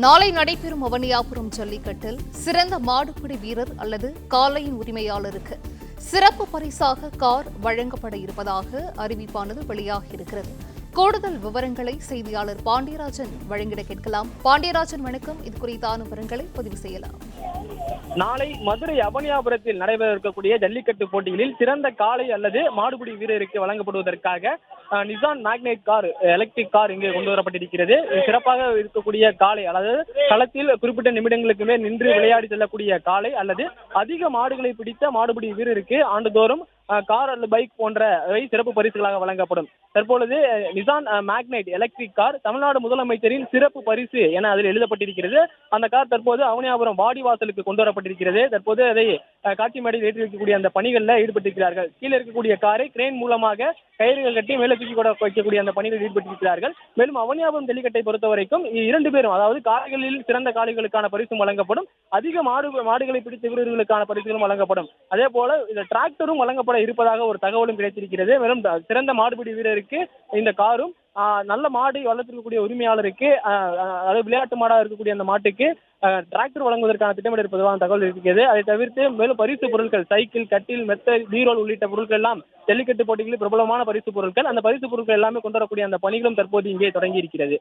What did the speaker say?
நாளை நடைபெறும் அவனியாபுரம் ஜல்லிக்கட்டில் சிறந்த மாடுபிடி வீரர் அல்லது காளையின் உரிமையாளருக்கு சிறப்பு பரிசாக கார் வழங்கப்பட இருப்பதாக அறிவிப்பானது வெளியாகியிருக்கிறது. கூடுதல் விவரங்களை செய்தியாளர் பாண்டியராஜன் வழங்கிட கேட்கலாம். பாண்டியராஜன், வணக்கம். இது குறித்தான விவரங்களை பதிவு செய்யலாம். நாளை மதுரை அவனியாபுரத்தில் நடைபெற இருக்கக்கூடிய ஜல்லிக்கட்டு போட்டிகளில் சிறந்த காளை அல்லது மாடுபிடி வீரருக்கு வழங்கப்படுவதற்காக Nissan Magnite car, electric car இங்கே கொண்டு வரப்பட்டிருக்கிறது. சிறப்பாக இருக்கக்கூடிய காளை, அதாவது களத்தில் குறிப்பிட்ட நிமிடங்களுக்கு மேல் நின்று விளையாடி செல்லக்கூடிய காளை அல்லது அதிக மாடுகளை பிடித்த மாடுபிடி வீரருக்கு ஆண்டுதோறும் கார் அல்லது பைக் போன்றவை சிறப்பு பரிசுகளாக வழங்கப்படும். தற்பொழுது Nissan magnetite electric car Tamil Nadu முதலமைச்சரின் சிறப்பு பரிசு என அதில் எழுதப்பட்டிருக்கிறது. அந்த கார் தற்போது அவனியாபுரம் வாடிவாசலுக்கு கொண்டு வரப்பட்டிருக்கிறது. தற்போது அதை காட்சி மேடையில் ஏற்றி வைக்கக்கூடிய அந்த பணிகளில் ஈடுபட்டிருக்கிறார்கள். கீழே இருக்கக்கூடிய காரை கிரேன் மூலமாக கயிறுகள் கட்டி மேலே தூக்கி கூட வைக்கக்கூடிய அந்த பணிகளில் ஈடுபட்டிருக்கிறார்கள். மேலும் அவனியாபுரம் ஜல்லிக்கட்டை பொறுத்த வரைக்கும் 2 பேரும், அதாவது காளைகளில் சிறந்த காளைகளுக்கான பரிசும் வழங்கப்படும், அதிக மாடுகளை பிடித்த வீரர்களுக்கான பரிசுகளும் வழங்கப்படும். அதே போல இந்த டிராக்டரும் வழங்கப்பட இருப்பதாக ஒரு தகவலும் கிடைத்திருக்கிறது. மேலும் சிறந்த மாடுபிடி வீரருக்கு இந்த காரும், நல்ல மாடு வளர்த்திருக்கக்கூடிய உரிமையாளருக்கு, அதாவது விளையாட்டு மாடாக இருக்கக்கூடிய அந்த மாட்டுக்கு டிராக்டர் வழங்குவதற்கான திட்டமிட இருப்பதாக தகவல் இருக்கிறது. அதை தவிர்த்து மேலும் பரிசு பொருட்கள், சைக்கிள், கட்டில், மெத்த, பீரோல் உள்ளிட்ட பொருட்கள் எல்லாம் ஜல்லிக்கட்டு போட்டிகளில் பிரபலமான பரிசு பொருட்கள், அந்த பரிசு பொருட்கள் எல்லாமே கொண்டு வரக்கூடிய அந்த பணிகளும் தற்போது இங்கே தொடங்கி இருக்கிறது.